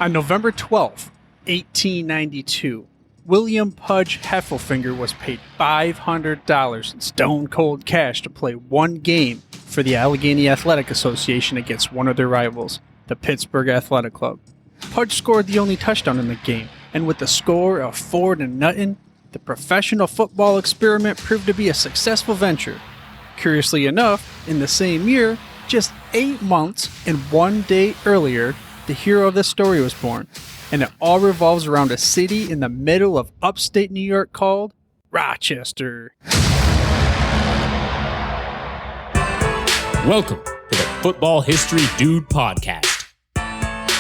On November 12th, 1892, William Pudge Heffelfinger was paid $500 in stone-cold cash to play one game for the Allegheny Athletic Association against one of their rivals, the Pittsburgh Athletic Club. Pudge scored the only touchdown in the game, and with the score of 4-0, the professional football experiment proved to be a successful venture. Curiously enough, in the same year, just 8 months and 1 day earlier, the hero of this story was born, and it all revolves around a city in the middle of upstate New York called Rochester. Welcome to the Football History Dude podcast,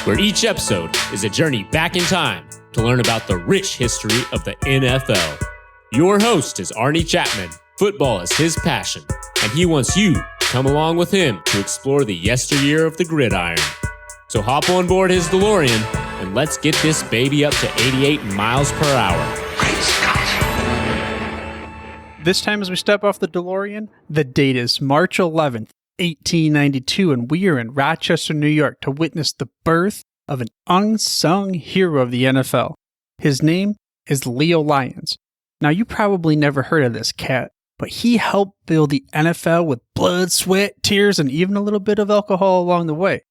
where each episode is a journey back in time to learn about the rich history of the NFL. Your host is Arnie Chapman. Football is his passion, and he wants you to come along with him to explore the yesteryear of the gridiron. So hop on board his DeLorean and let's get this baby up to 88 miles per hour. Great Scott! This time as we step off the DeLorean, the date is March 11th, 1892, and we are in Rochester, New York to witness the birth of an unsung hero of the NFL. His name is Leo Lyon. Now, you probably never heard of this cat, but he helped build the NFL with blood, sweat, tears, and even a little bit of alcohol along the way.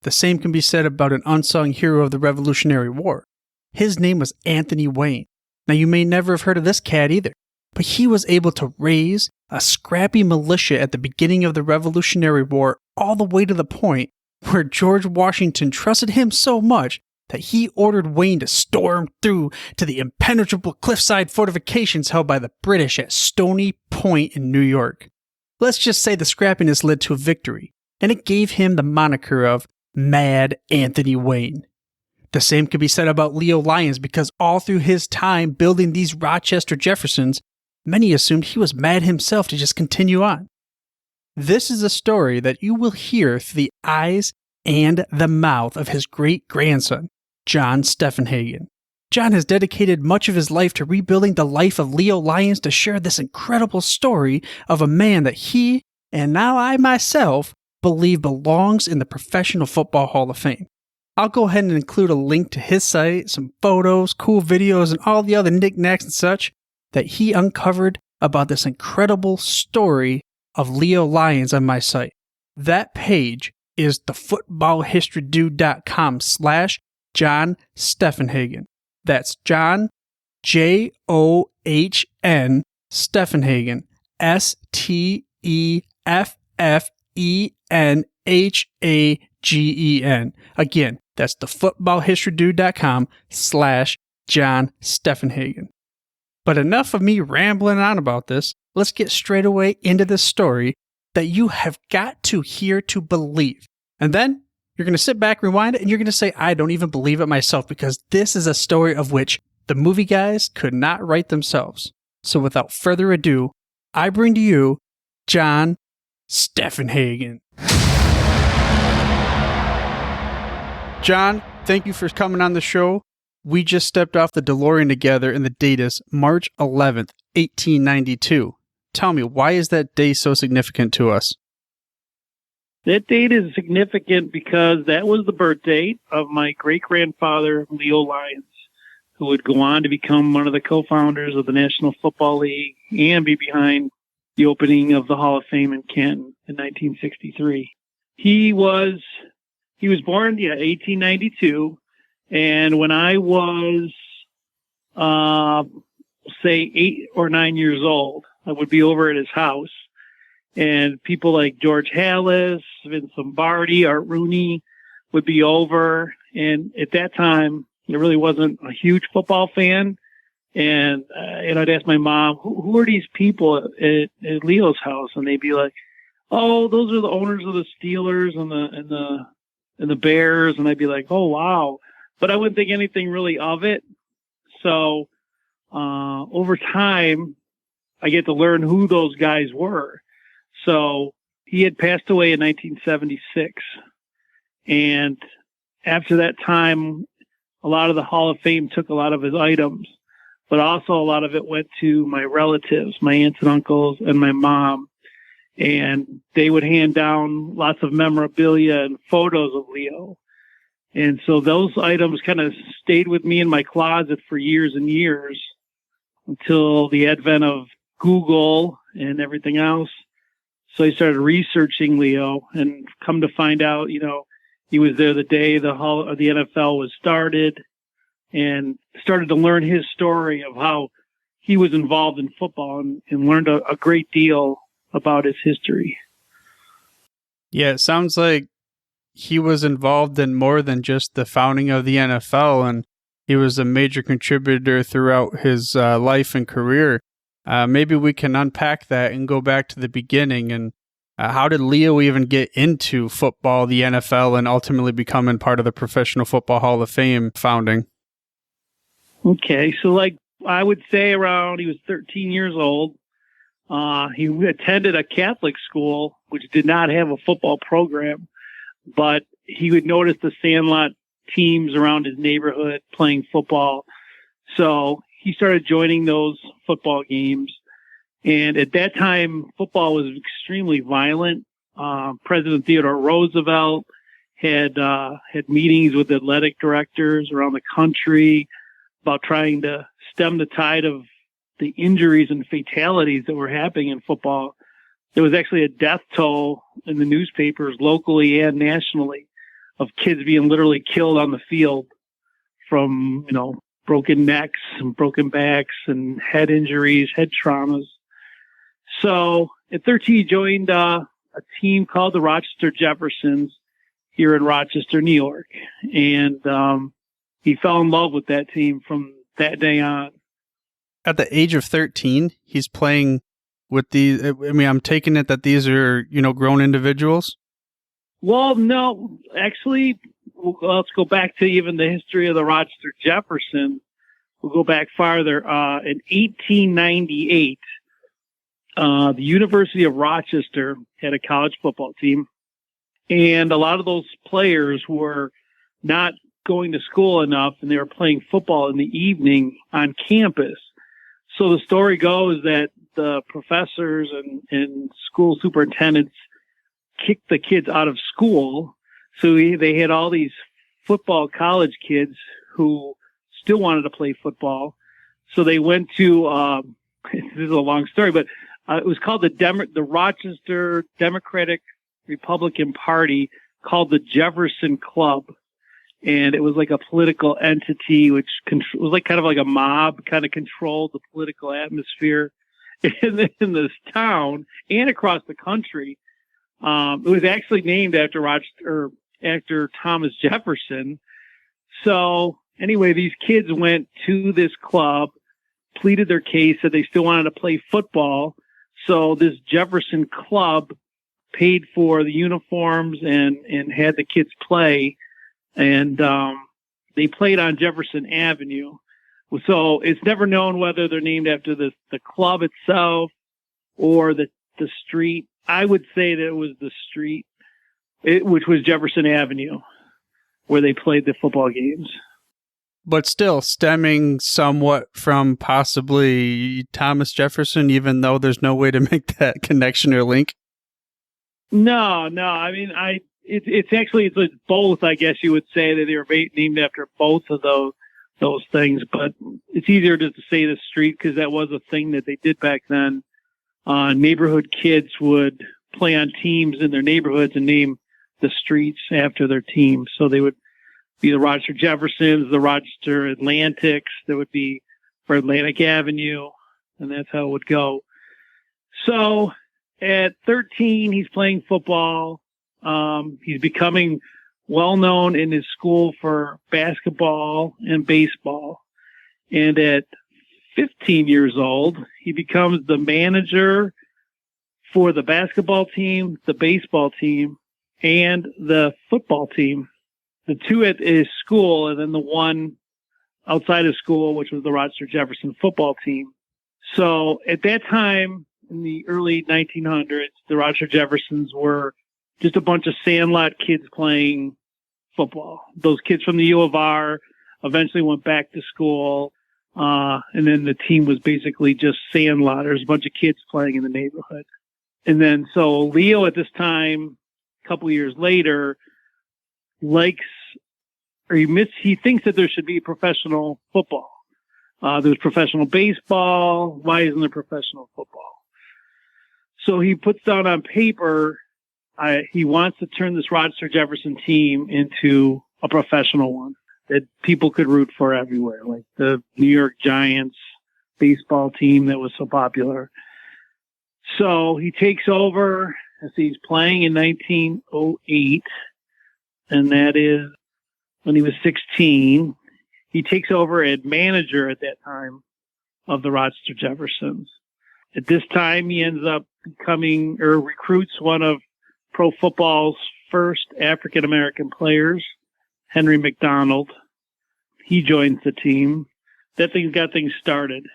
The same can be said about an unsung hero of the Revolutionary War. His name was Anthony Wayne. Now, you may never have heard of this cat either, but he was able to raise a scrappy militia at the beginning of the Revolutionary War all the way to the point where George Washington trusted him so much that he ordered Wayne to storm through to the impenetrable cliffside fortifications held by the British at Stony Point in New York. Let's just say the scrappiness led to a victory, and it gave him the moniker of Mad Anthony Wayne. The same could be said about Leo Lyon, because all through his time building these Rochester Jeffersons, many assumed he was mad himself to just continue on. This is a story that you will hear through the eyes and the mouth of his great-grandson, John Steffenhagen. John has dedicated much of his life to rebuilding the life of Leo Lyon to share this incredible story of a man that he, and now I myself, believe belongs in the Professional Football Hall of Fame. I'll go ahead and include a link to his site, some photos, cool videos, and all the other knickknacks and such that he uncovered about this incredible story of Leo Lyon on my site. That page is thefootballhistorydude.com/John Steffenhagen. That's John, John, Steffenhagen, Steffenhagen. Again, that's thefootballhistorydude.com/John Steffenhagen. But enough of me rambling on about this. Let's get straight away into this story that you have got to hear to believe. And then you're going to sit back, rewind it, and you're going to say, I don't even believe it myself, because this is a story of which the movie guys could not write themselves. So without further ado, I bring to you John Steffenhagen. John, thank you for coming on the show. We just stepped off the DeLorean together, and the date is March 11th, 1892. Tell me, why is that day so significant to us? That date is significant because that was the birth date of my great-grandfather, Leo Lyon, who would go on to become one of the co-founders of the National Football League and be behind the opening of the Hall of Fame in Canton in 1963. He was born, 1892, and when I was, say, 8 or 9 years old, I would be over at his house, and people like George Halas, Vince Lombardi, Art Rooney would be over, and at that time, I really wasn't a huge football fan, and I'd ask my mom, who are these people at Leo's house? And they'd be like, oh, those are the owners of the Steelers and the Bears. And I'd be like, oh, wow. But I wouldn't think anything really of it. So over time, I get to learn who those guys were. So he had passed away in 1976. And after that time, a lot of the Hall of Fame took a lot of his items, but also a lot of it went to my relatives, my aunts and uncles, and my mom. And they would hand down lots of memorabilia and photos of Leo. And so those items kind of stayed with me in my closet for years and years until the advent of Google and everything else. So I started researching Leo and come to find out, he was there the day the NFL was started, and started to learn his story of how he was involved in football and learned a great deal about his history. Yeah, it sounds like he was involved in more than just the founding of the NFL, and he was a major contributor throughout his life and career. Maybe we can unpack that and go back to the beginning. And how did Leo even get into football, the NFL, and ultimately becoming part of the Professional Football Hall of Fame founding? Okay, so I would say around he was 13 years old. He attended a Catholic school, which did not have a football program, but he would notice the sandlot teams around his neighborhood playing football. So he started joining those football games. And at that time, football was extremely violent. President Theodore Roosevelt had meetings with athletic directors around the country about trying to stem the tide of the injuries and fatalities that were happening in football. There was actually a death toll in the newspapers locally and nationally of kids being literally killed on the field from, broken necks and broken backs and head injuries, head traumas. So at 13, he joined a team called the Rochester Jeffersons here in Rochester, New York. And he fell in love with that team from that day on. At the age of 13, he's playing with these. I'm taking it that these are, grown individuals? Well, no, actually, let's go back to even the history of the Rochester Jeffersons. We'll go back farther. In 1898, the University of Rochester had a college football team, and a lot of those players were not going to school enough, and they were playing football in the evening on campus. So the story goes that the professors and school superintendents kicked the kids out of school. So they had all these football college kids who still wanted to play football. So they went to, this is a long story, but it was called the Rochester Democratic Republican Party, called the Jefferson Club. And it was like a political entity, which was kind of like a mob, kind of controlled the political atmosphere in this town and across the country. It was actually named after Thomas Jefferson. So anyway, these kids went to this club, pleaded their case that they still wanted to play football. So this Jefferson Club paid for the uniforms and had the kids play. And they played on Jefferson Avenue. So it's never known whether they're named after the club itself or the street. I would say that it was the street, which was Jefferson Avenue, where they played the football games. But still stemming somewhat from possibly Thomas Jefferson, even though there's no way to make that connection or link? No. I mean, it's both, I guess you would say, that they were named after both of those things. But it's easier just to say the street because that was a thing that they did back then. Neighborhood kids would play on teams in their neighborhoods and name the streets after their team. So they would be the Rochester Jeffersons, the Rochester Atlantics. There would be for Atlantic Avenue, and that's how it would go. So at 13, he's playing football. He's becoming well known in his school for basketball and baseball. And at 15 years old, he becomes the manager for the basketball team, the baseball team, and the football team. The two at his school, and then the one outside of school, which was the Rochester Jefferson football team. So at that time, in the early 1900s, the Rochester Jeffersons were just a bunch of sandlot kids playing football. Those kids from the U.Â eventually went back to school. And then the team was basically just sandlotters, a bunch of kids playing in the neighborhood. And then, so Leo at this time, a couple years later, likes he thinks that there should be professional football. There's professional baseball. Why isn't there professional football? So he puts down on paper, he wants to turn this Rochester Jefferson team into a professional one that people could root for everywhere, like the New York Giants baseball team that was so popular. So he takes over as he's playing in 1908, and that is when he was 16. He takes over as manager at that time of the Rochester Jeffersons. At this time, he ends up recruits one of pro football's first African-American players, Henry McDonald. He joins the team. That thing got things started.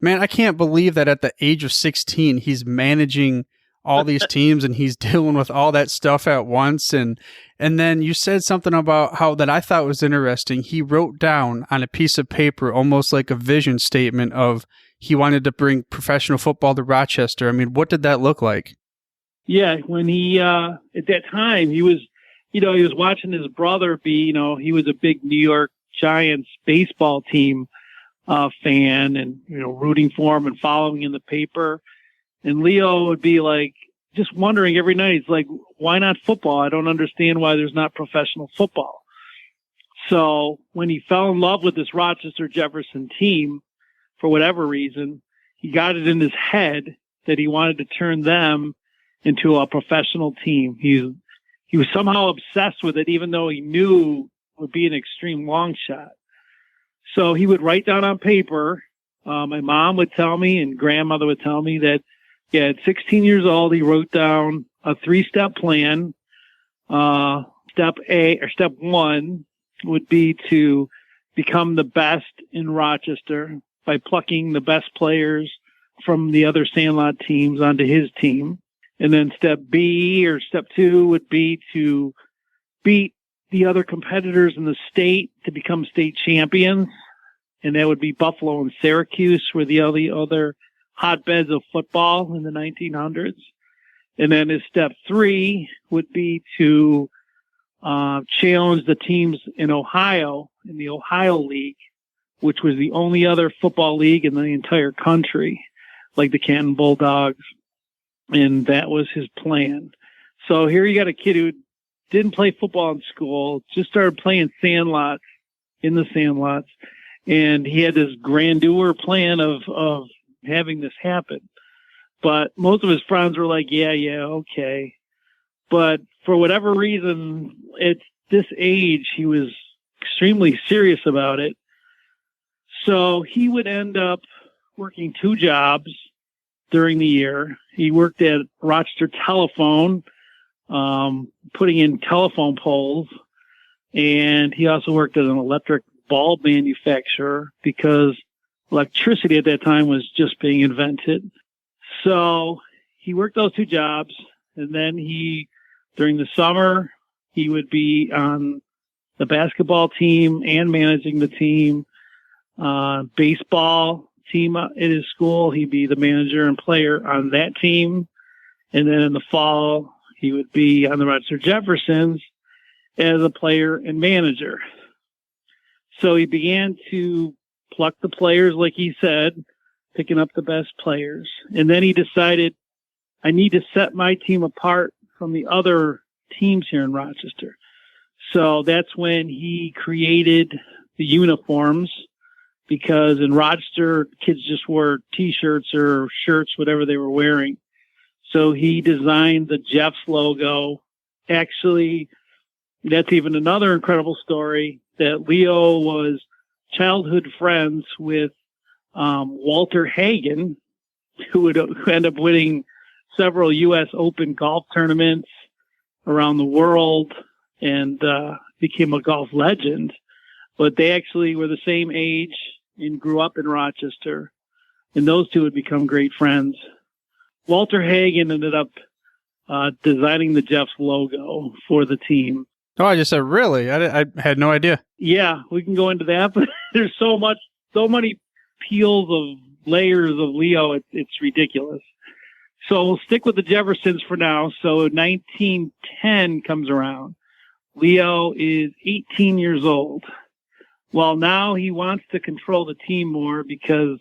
Man, I can't believe that at the age of 16, he's managing all these teams and he's dealing with all that stuff at once. And then you said something about how that I thought was interesting. He wrote down on a piece of paper, almost like a vision statement of he wanted to bring professional football to Rochester. I mean, what did that look like? Yeah, when he, at that time, he was watching his brother he was a big New York Giants baseball team fan and, rooting for him and following in the paper. And Leo would be like, just wondering every night, he's like, why not football? I don't understand why there's not professional football. So when he fell in love with this Rochester Jefferson team, for whatever reason, he got it in his head that he wanted to turn them into a professional team. He was somehow obsessed with it, even though he knew it would be an extreme long shot. So he would write down on paper. My mom would tell me and grandmother would tell me that, at 16 years old, he wrote down a 3-step plan. Step one would be to become the best in Rochester by plucking the best players from the other Sandlot teams onto his team. And then step B or step 2 would be to beat the other competitors in the state to become state champions. And that would be Buffalo and Syracuse were the only other hotbeds of football in the 1900s. And then his step 3 would be to challenge the teams in Ohio, in the Ohio League, which was the only other football league in the entire country, like the Canton Bulldogs. And that was his plan. So here you got a kid who didn't play football in school, just started playing sandlots in the sandlots. And he had this grandeur plan of having this happen. But most of his friends were like, yeah, okay. But for whatever reason, at this age, he was extremely serious about it. So he would end up working 2 jobs during the year. He worked at Rochester Telephone, putting in telephone poles. And he also worked at an electric bulb manufacturer because electricity at that time was just being invented. So he worked those 2 jobs. And then during the summer, he would be on the basketball team and managing the team. Baseball team at his school, he'd be the manager and player on that team. And then in the fall, he would be on the Rochester Jeffersons as a player and manager. So he began to pluck the players, like he said, picking up the best players. And then he decided, I need to set my team apart from the other teams here in Rochester. So that's when he created the uniforms, because in Rochester, kids just wore T-shirts or shirts, whatever they were wearing. So he designed the Jeffs logo. Actually, that's even another incredible story, that Leo was childhood friends with Walter Hagen, who would end up winning several U.S. Open golf tournaments around the world and became a golf legend. But they actually were the same age and grew up in Rochester, and those two would become great friends. Walter Hagen ended up designing the Jeffs logo for the team. Oh, I just said, really? I had no idea. Yeah, we can go into that, but there's so many peels of layers of Leo, it's ridiculous. So we'll stick with the Jeffersons for now. So 1910 comes around. Leo is 18 years old. Well, now he wants to control the team more because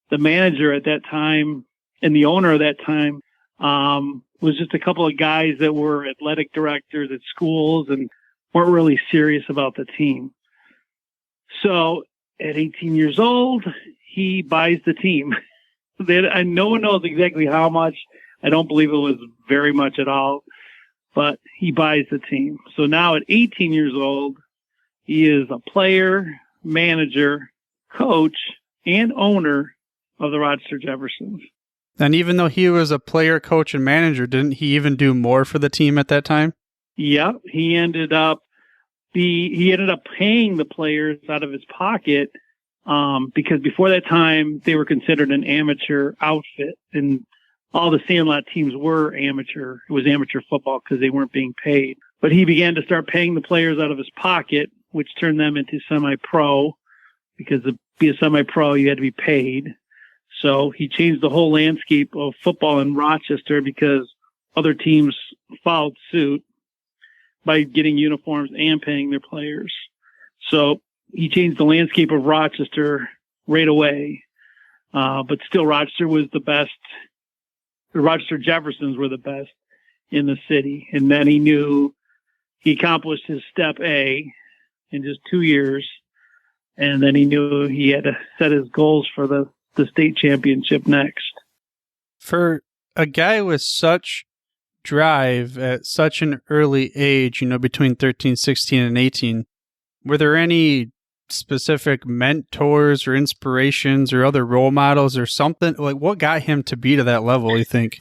the manager at that time and the owner of that time was just a couple of guys that were athletic directors at schools and weren't really serious about the team. So at 18 years old, he buys the team. And no one knows exactly how much. I don't believe it was very much at all, but he buys the team. So now at 18 years old, he is a player, manager, coach, and owner of the Rochester Jeffersons. And even though he was a player, coach, and manager, didn't he even do more for the team at that time? Yeah, he ended up paying the players out of his pocket because before that time they were considered an amateur outfit, and all the sandlot teams were amateur. It was amateur football because they weren't being paid. But he began to start paying the players out of his pocket, which turned them into semi-pro, because to be a semi-pro you had to be paid. So he changed the whole landscape of football in Rochester because other teams followed suit by getting uniforms and paying their players. So he changed the landscape of Rochester right away. But still, Rochester was the best. The Rochester Jeffersons were the best in the city. And then he knew he accomplished his step A in just 2 years. And then he knew he had to set his goals for the state championship next. For a guy with such drive at such an early age, between 13, 16, and 18, were there any specific mentors or inspirations or other role models or something? Like, what got him to be to that level, you think?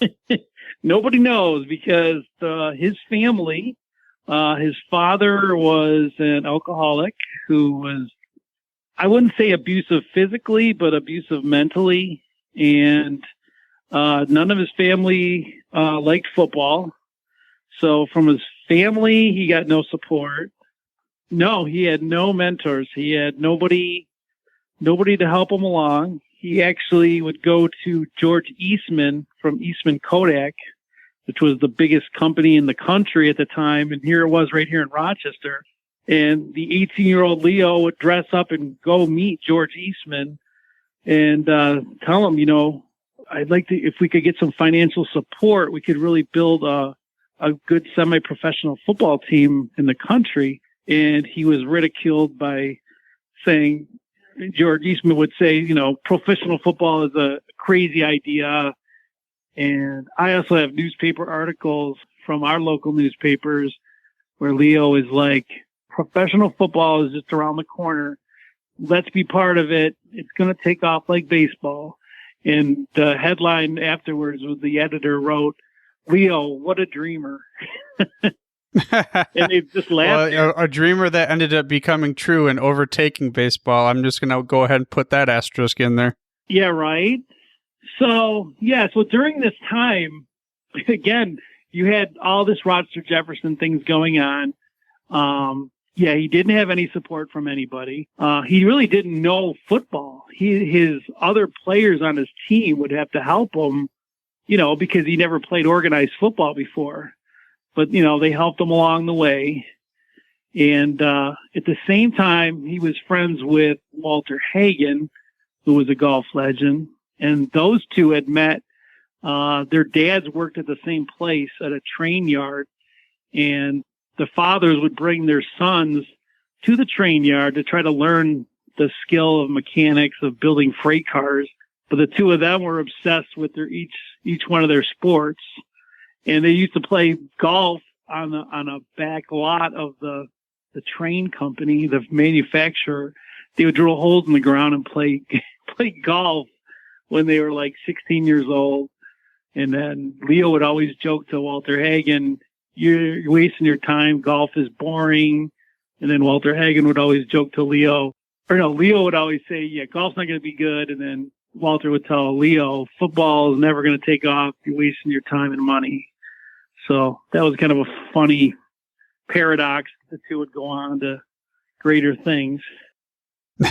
Nobody knows, because his family, his father was an alcoholic who was, I wouldn't say abusive physically, but abusive mentally. And none of his family liked football. So from his family, he got no support. No, he had no mentors. He had nobody to help him along. He actually would go to George Eastman from Eastman Kodak, which was the biggest company in the country at the time. And here it was right here in Rochester. And the 18-year-old Leo would dress up and go meet George Eastman and tell him, I'd like to, if we could get some financial support, we could really build a good semi-professional football team in the country. And he was ridiculed by saying, George Eastman would say, professional football is a crazy idea. And I also have newspaper articles from our local newspapers where Leo is like, professional football is just around the corner. Let's be part of it. It's going to take off like baseball. And the headline afterwards was, the editor wrote, Leo, what a dreamer. And they just laughed. Well, a dreamer that ended up becoming true and overtaking baseball. I'm just going to go ahead and put that asterisk in there. Yeah, right. So during this time, again, you had all this Rochester Jefferson things going on. He didn't have any support from anybody. He really didn't know football. His other players on his team would have to help him, because he never played organized football before. But, they helped him along the way. And at the same time, he was friends with Walter Hagen, who was a golf legend. And those two had met. Their dads worked at the same place at a train yard. And the fathers would bring their sons to the train yard to try to learn the skill of mechanics of building freight cars. But the two of them were obsessed with each one of their sports. And they used to play golf on a back lot of the train company, the manufacturer. They would drill holes in the ground and play golf when they were like 16 years old. And then Leo would always joke to Walter Hagen, you're wasting your time. Golf is boring. And then Walter Hagen would always joke to Leo would always say, yeah, golf's not going to be good. And then Walter would tell Leo, football is never going to take off. You're wasting your time and money. So that was kind of a funny paradox. The two would go on to greater things.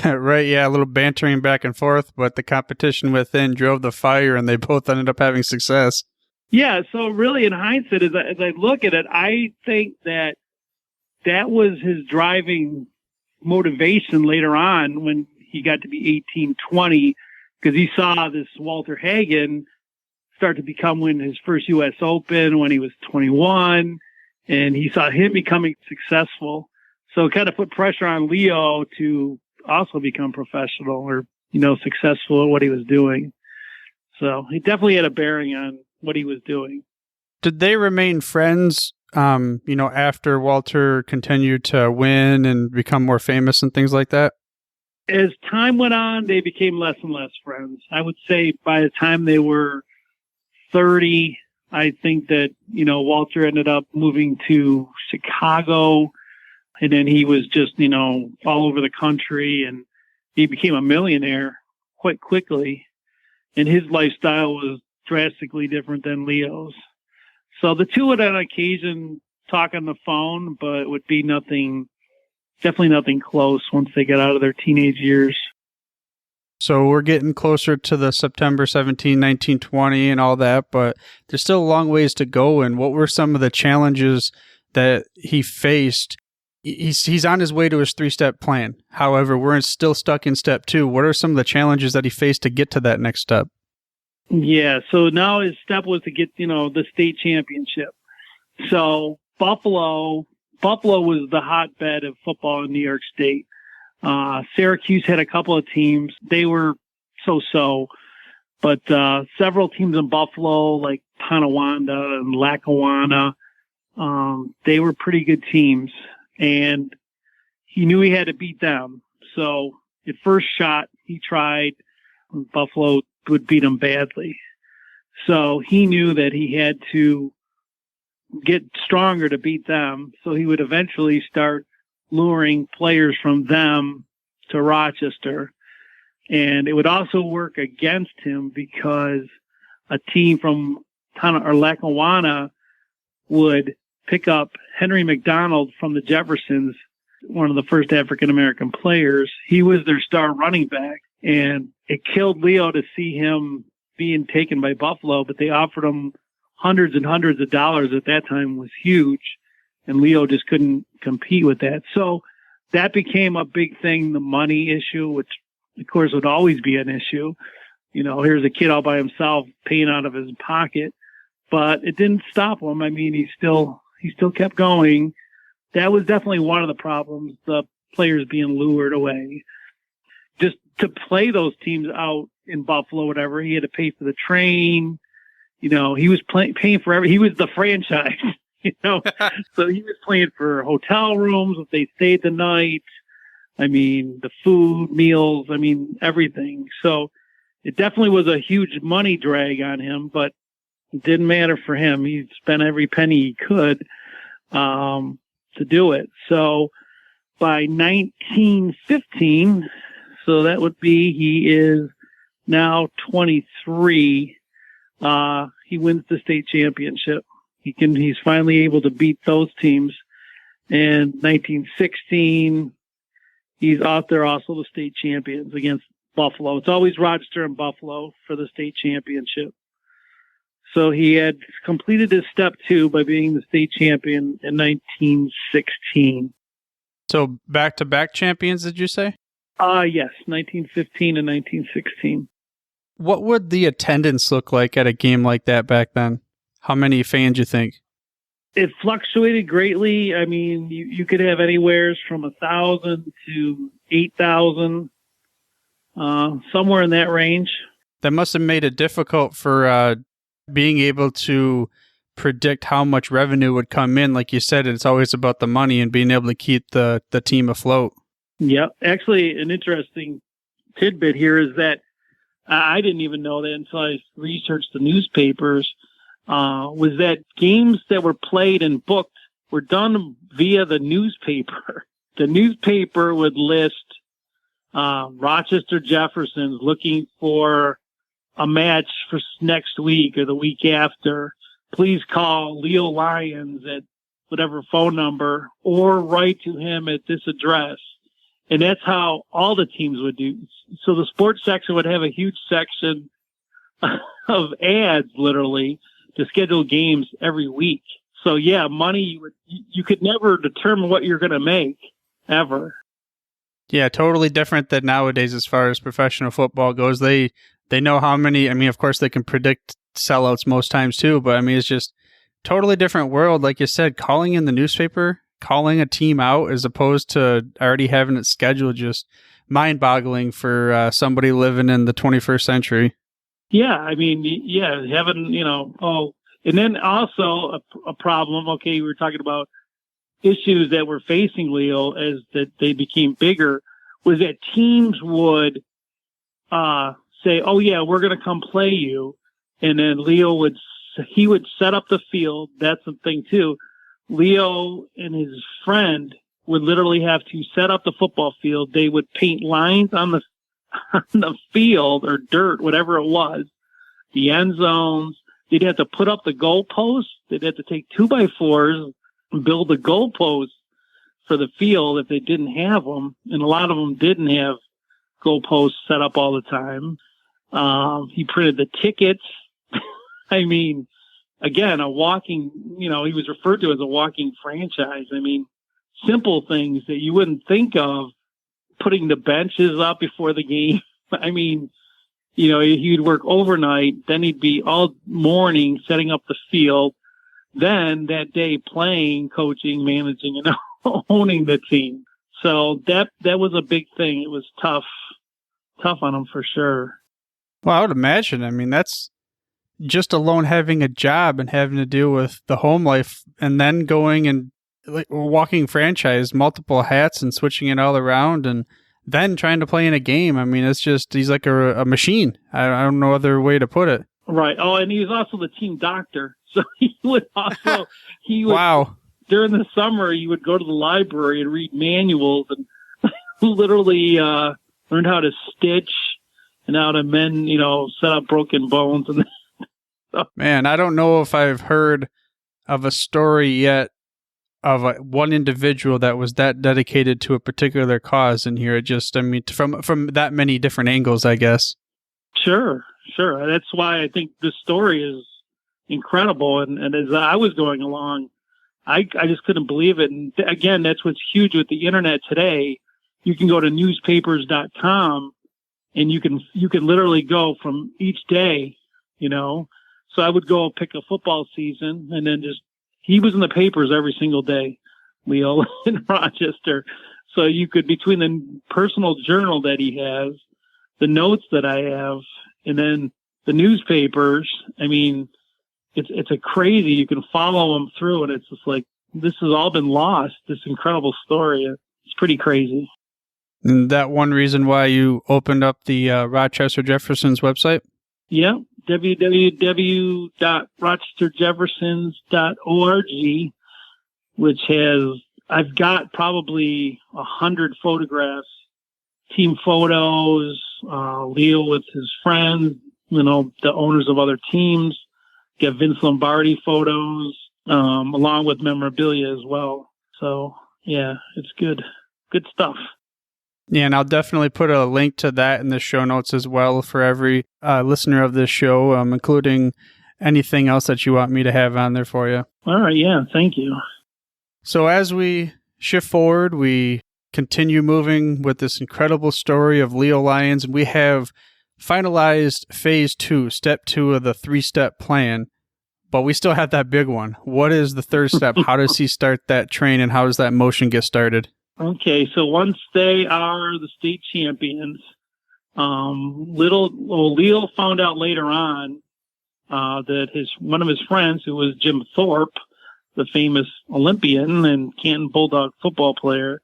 Right, yeah, a little bantering back and forth, but the competition within drove the fire, and they both ended up having success. Yeah, so really in hindsight, as I look at it, I think that that was his driving motivation later on when he got to be 18, 20, because he saw this Walter Hagen start to win his first U.S. Open when he was 21, and he saw him becoming successful. So it kind of put pressure on Leo to also become professional or, successful at what he was doing. So he definitely had a bearing on what he was doing. Did they remain friends, after Walter continued to win and become more famous and things like that? As time went on, they became less and less friends. I would say by the time they were 30, I think that, Walter ended up moving to Chicago, and then he was just, all over the country, and he became a millionaire quite quickly. And his lifestyle was drastically different than Leo's. So the two would on occasion talk on the phone, but it would be definitely nothing close once they got out of their teenage years. So we're getting closer to the September 17, 1920 and all that, but there's still a long ways to go. And what were some of the challenges that he faced? He's on his way to his 3-step plan. However, we're still stuck in step 2. What are some of the challenges that he faced to get to that next step? Yeah, so now his step was to get, the state championship. So Buffalo was the hotbed of football in New York State. Syracuse had a couple of teams. They were so-so, but several teams in Buffalo, like Tonawanda and Lackawanna, they were pretty good teams, and he knew he had to beat them. So at first shot, he tried. Buffalo would beat him badly. So he knew that he had to get stronger to beat them. So he would eventually start luring players from them to Rochester. And it would also work against him because a team from Lackawanna would pick up Henry McDonald from the Jeffersons, one of the first African-American players. He was their star running back, and it killed Leo to see him being taken by Buffalo, but they offered him hundreds and hundreds of dollars at that time was huge, and Leo just couldn't compete with that. So that became a big thing, the money issue, which of course would always be an issue. Here's a kid all by himself paying out of his pocket, but it didn't stop him. I mean, he still kept going. That was definitely one of the problems, the players being lured away. Just to play those teams out in Buffalo, whatever, he had to pay for the train. He was paying for he was the franchise, so he was paying for hotel rooms if they stayed the night. I mean, the food, meals, everything. So it definitely was a huge money drag on him, but it didn't matter for him. He spent every penny he could to do it. So by 1915, so that would be, he is now 23. He wins the state championship. He's finally able to beat those teams. And 1916, he's out there also the state champions against Buffalo. It's always Rochester and Buffalo for the state championship. So he had completed his step 2 by being the state champion in 1916. So back-to-back champions, did you say? Yes, 1915 and 1916. What would the attendance look like at a game like that back then? How many fans you think? It fluctuated greatly. I mean, you could have anywhere from 1,000 to 8,000, somewhere in that range. That must have made it difficult for being able to predict how much revenue would come in. Like you said, it's always about the money and being able to keep the team afloat. Yeah. Actually, an interesting tidbit here is that I didn't even know that until I researched the newspapers, was that games that were played and booked were done via the newspaper. The newspaper would list Rochester Jeffersons looking for a match for next week or the week after. Please call Leo Lyons at whatever phone number or write to him at this address. And that's how all the teams would do. So the sports section would have a huge section of ads, literally, to schedule games every week. So yeah, money, you could never determine what you're going to make ever. Yeah, totally different than nowadays as far as professional football goes. They know how many, I mean, of course they can predict sellouts most times too, but I mean, it's just totally different world. Like you said, calling in the newspaper, calling a team out as opposed to already having it scheduled, just mind-boggling for somebody living in the 21st century. Yeah, I mean, yeah, having, and then also a problem, okay, we were talking about issues that were facing Leo as that they became bigger, was that teams would say, oh yeah, we're going to come play you. And then Leo would set up the field. That's the thing too. Leo and his friend would literally have to set up the football field. They would paint lines on the field or dirt, whatever it was, the end zones. They'd have to put up the goalposts. They'd have to take 2x4s and build the goalposts for the field if they didn't have them. And a lot of them didn't have goalposts set up all the time. He printed the tickets. I mean, again, a walking, he was referred to as a walking franchise. I mean, simple things that you wouldn't think of, putting the benches up before the game. I mean, he'd work overnight, then he'd be all morning setting up the field, then that day playing, coaching, managing, and owning the team. So that was a big thing. It was tough on him for sure. Well, I would imagine. I mean, that's just alone having a job and having to deal with the home life and then going and like walking franchise, multiple hats and switching it all around and then trying to play in a game. I mean, it's just, he's like a machine. I don't know other way to put it. Right. Oh, and he was also the team doctor. So he would wow. During the summer, he would go to the library and read manuals and literally learn how to stitch and how to mend, set up broken bones. And man, I don't know if I've heard of a story yet of one individual that was that dedicated to a particular cause in here. It just, I mean, from that many different angles, I guess. Sure. That's why I think this story is incredible. And as I was going along, I just couldn't believe it. And again, that's what's huge with the internet today. You can go to newspapers.com and you can literally go from each day, So I would go pick a football season and then he was in the papers every single day, Leo, in Rochester. So you could, between the personal journal that he has, the notes that I have, and then the newspapers, I mean, it's a crazy, you can follow him through, and it's just like, this has all been lost, this incredible story. It's pretty crazy. And that one reason why you opened up the Rochester Jeffersons website? Yeah, www.rochesterjeffersons.org, which I've got probably 100 photographs, team photos, Leo with his friends, the owners of other teams, get Vince Lombardi photos, along with memorabilia as well. So yeah, it's good stuff. Yeah, and I'll definitely put a link to that in the show notes as well for every listener of this show, including anything else that you want me to have on there for you. All right, yeah, thank you. So as we shift forward, we continue moving with this incredible story of Leo Lyons, and we have finalized phase 2, step 2 of the 3-step plan, but we still have that big one. What is the third step? How does he start that train, and how does that motion get started? Okay, so once they are the state champions, Leo found out later on that one of his friends, who was Jim Thorpe, the famous Olympian and Canton Bulldog football player,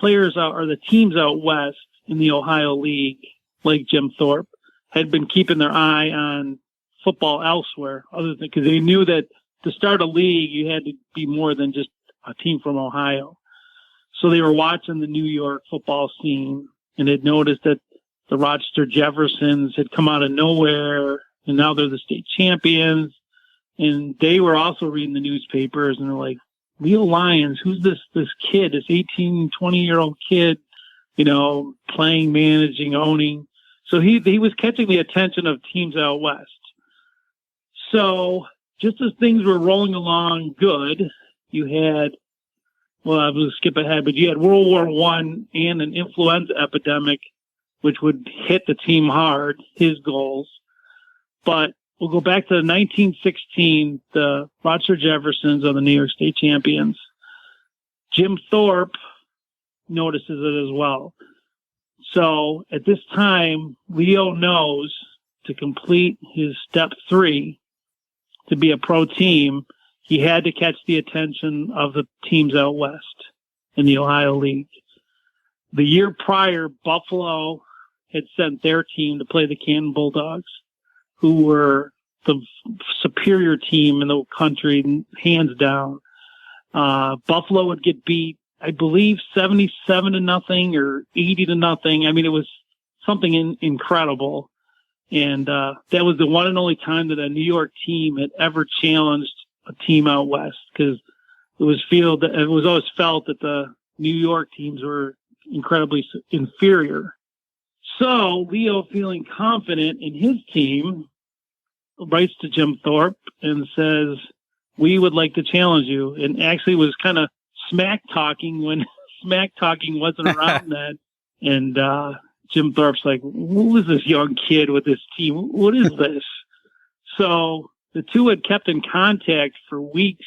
the teams out west in the Ohio League, like Jim Thorpe, had been keeping their eye on football elsewhere, other than because they knew that to start a league, you had to be more than just a team from Ohio. So they were watching the New York football scene and had noticed that the Rochester Jeffersons had come out of nowhere, and now they're the state champions. And they were also reading the newspapers, and they're like, Leo Lyons, who's this kid, this 18, 20-year-old kid, playing, managing, owning. So he was catching the attention of teams out west. So just as things were rolling along good, you had, well, I will skip ahead, but you had World War I and an influenza epidemic, which would hit the team hard, his goals. But we'll go back to 1916, the Rochester Jeffersons are the New York State champions. Jim Thorpe notices it as well. So at this time, Leo knows to complete his step 3 to be a pro team, he had to catch the attention of the teams out west in the Ohio League. The year prior, Buffalo had sent their team to play the Canton Bulldogs, who were the superior team in the country, hands down. Buffalo would get beat, I believe, 77-0 or 80-0. I mean, it was something incredible. And that was the one and only time that a New York team had ever challenged a team out west, because it was always felt that the New York teams were incredibly inferior. So Leo, feeling confident in his team, writes to Jim Thorpe and says, "We would like to challenge you." And actually was kind of smack talking when smack talking wasn't around then. And Jim Thorpe's like, "Who is this young kid with this team? What is this?" So the two had kept in contact for weeks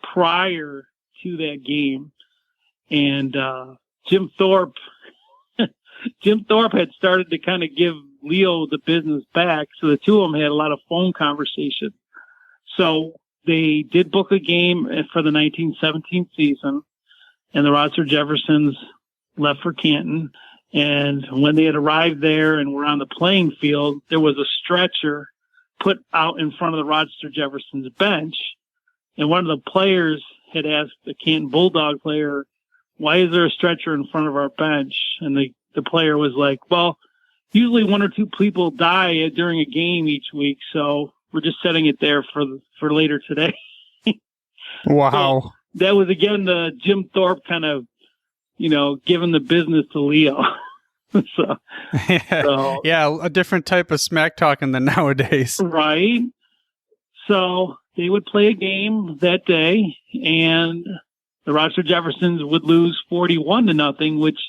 prior to that game. And Jim Thorpe had started to kind of give Leo the business back. So the two of them had a lot of phone conversation. So they did book a game for the 1917 season, and the Rochester Jeffersons left for Canton. And when they had arrived there and were on the playing field, there was a stretcher put out in front of the Rochester Jeffersons bench. And one of the players had asked the Canton Bulldog player, "Why is there a stretcher in front of our bench?" And the player was like, "Well, usually 1 or 2 people die during a game each week, so we're just setting it there for later today." Wow. So that was, again, the Jim Thorpe kind of, giving the business to Leo. Yeah, a different type of smack talking than nowadays. Right. So they would play a game that day, and the Rochester Jeffersons would lose 41-0, which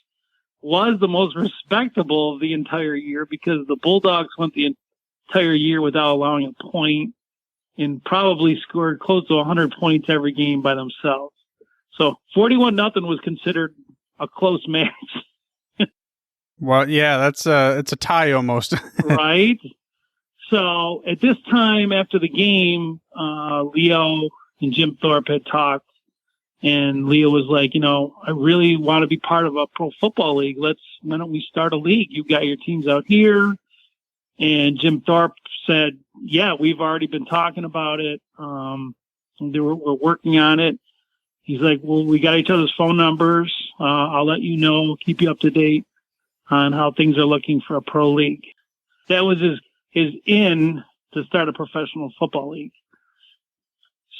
was the most respectable of the entire year, because the Bulldogs went the entire year without allowing a point and probably scored close to 100 points every game by themselves. So 41-0 was considered a close match. Well, yeah, it's a tie almost. Right. So at this time after the game, Leo and Jim Thorpe had talked, and Leo was like, "I really want to be part of a pro football league. Why don't we start a league? You've got your teams out here." And Jim Thorpe said, "Yeah, we've already been talking about it. We're working on it." He's like, "Well, we got each other's phone numbers. I'll let you know, keep you up to date on how things are looking for a pro league." That was his in to start a professional football league.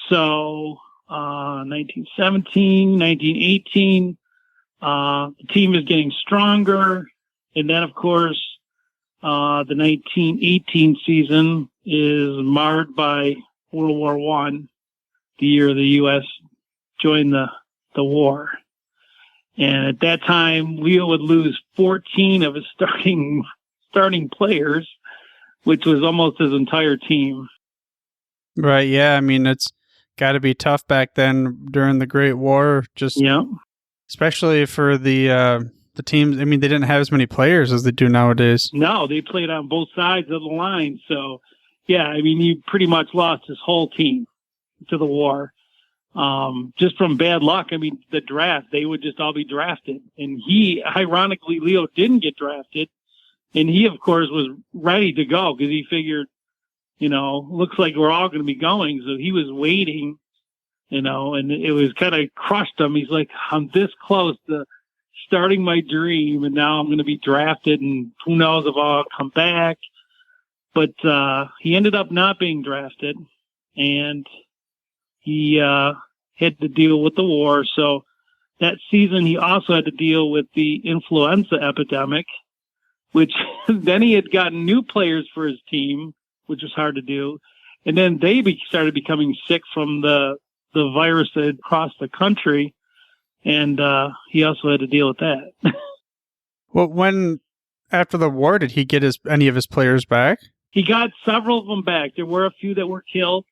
So 1917, 1918, the team is getting stronger. And then, of course, the 1918 season is marred by World War I, the year the U.S. joined the war. And at that time, Leo would lose 14 of his starting players, which was almost his entire team. Right, yeah. I mean, it's got to be tough back then during the Great War, especially for the teams. I mean, they didn't have as many players as they do nowadays. No, they played on both sides of the line. So, yeah, I mean, he pretty much lost his whole team to the war. Just from bad luck. I mean, the draft, they would just all be drafted. And ironically, Leo didn't get drafted. And he, of course, was ready to go because he figured, looks like we're all going to be going. So he was waiting, and it was kind of crushed him. He's like, "I'm this close to starting my dream, and now I'm going to be drafted, and who knows if I'll come back." But he ended up not being drafted, and he had to deal with the war. So that season, he also had to deal with the influenza epidemic, which then he had gotten new players for his team, which was hard to do. And then they started becoming sick from the virus that had crossed the country. And he also had to deal with that. Well, after the war, did he get any of his players back? He got several of them back. There were a few that were killed,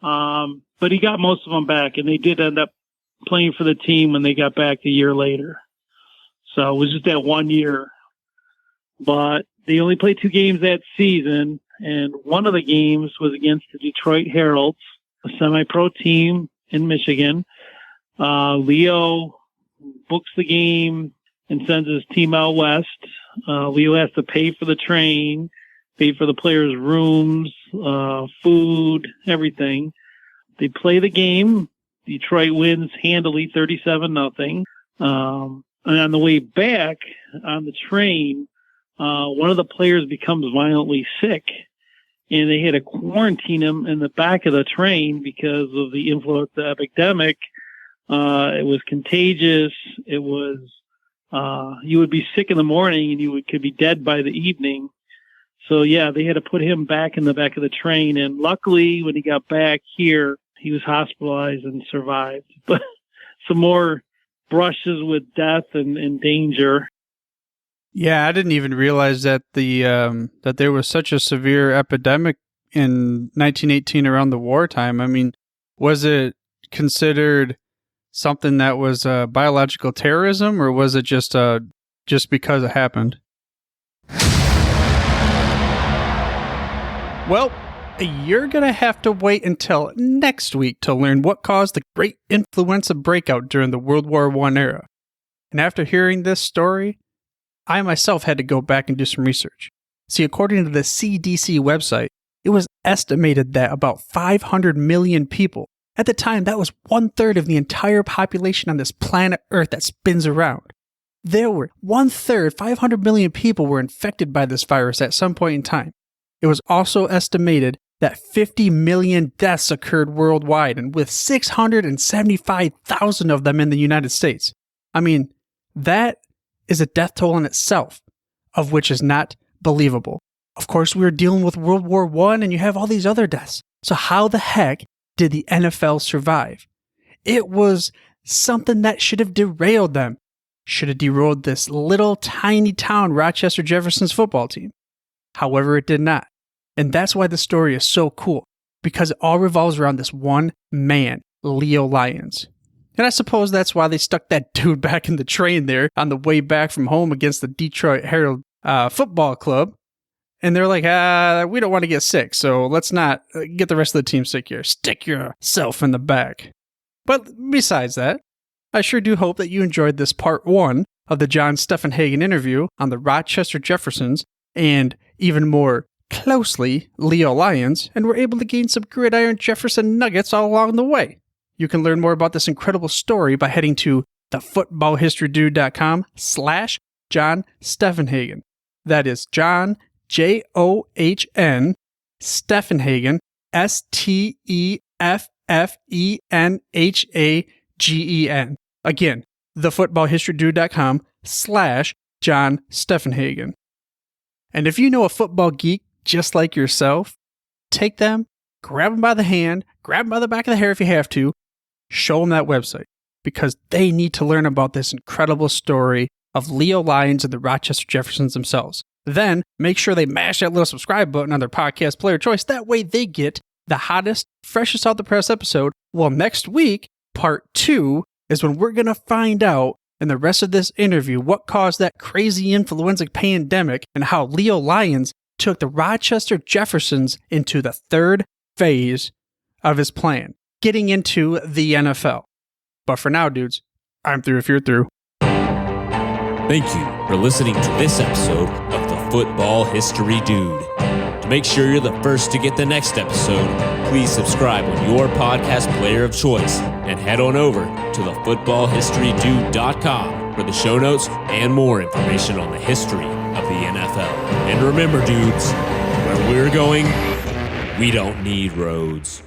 but he got most of them back. And they did end up playing for the team when they got back a year later. So it was just that 1 year. But they only played 2 games that season. And one of the games was against the Detroit Heralds, a semi-pro team in Michigan. Leo books the game and sends his team out west. Leo has to pay for the train, pay for the players' rooms, food, everything. They play the game. Detroit wins handily, 37-0. And on the way back on the train, one of the players becomes violently sick, and they had to quarantine him in the back of the train because of the influenza epidemic. It was contagious. It was, you would be sick in the morning and you could be dead by the evening. So yeah, they had to put him back in the back of the train. And luckily when he got back here, he was hospitalized and survived. But some more brushes with death and danger. Yeah, I didn't even realize that that there was such a severe epidemic in 1918 around the wartime. I mean, was it considered something that was biological terrorism, or was it just because it happened? Well, you're going to have to wait until next week to learn what caused the great influenza breakout during the World War I era. And after hearing this story, I myself had to go back and do some research. See, according to the CDC website, it was estimated that about 500 million people, at the time that was 1/3 of the entire population on this planet Earth that spins around. There were 1/3, 500 million people were infected by this virus at some point in time. It was also estimated that 50 million deaths occurred worldwide, and with 675,000 of them in the United States. I mean, that is a death toll in itself, of which is not believable. Of course, we were dealing with World War I, and you have all these other deaths. So how the heck did the NFL survive? It was something that should have derailed them. Should have derailed this little tiny town Rochester Jeffersons football team. However, it did not. And that's why the story is so cool, because it all revolves around this one man, Leo Lyons. And I suppose that's why they stuck that dude back in the train there on the way back from home against the Detroit Herald football club. And they're like, we don't want to get sick, so let's not get the rest of the team sick here. Stick yourself in the back. But besides that, I sure do hope that you enjoyed this part 1 of the John Steffenhagen interview on the Rochester Jeffersons, and even more closely, Leo Lyons, and were able to gain some gridiron Jefferson nuggets all along the way. You can learn more about this incredible story by heading to thefootballhistorydude.com/John Steffenhagen. That is John, John, Steffenhagen, Steffenhagen. Again, thefootballhistorydude.com/John Steffenhagen. And if you know a football geek just like yourself, take them, grab them by the hand, grab them by the back of the hair if you have to, show them that website, because they need to learn about this incredible story of Leo Lyons and the Rochester Jeffersons themselves. Then make sure they mash that little subscribe button on their podcast player choice. That way they get the hottest, freshest out the press episode. Well, next week, part 2 is when we're going to find out in the rest of this interview what caused that crazy influenza pandemic and how Leo Lyons took the Rochester Jeffersons into the 3rd phase of his plan, getting into the NFL. But for now, dudes, I'm through if you're through. Thank you for listening to this episode of the Football History Dude. To make sure you're the first to get the next episode, please subscribe on your podcast player of choice and head on over to thefootballhistorydude.com for the show notes and more information on the history of the NFL. And remember, dudes, where we're going, we don't need roads.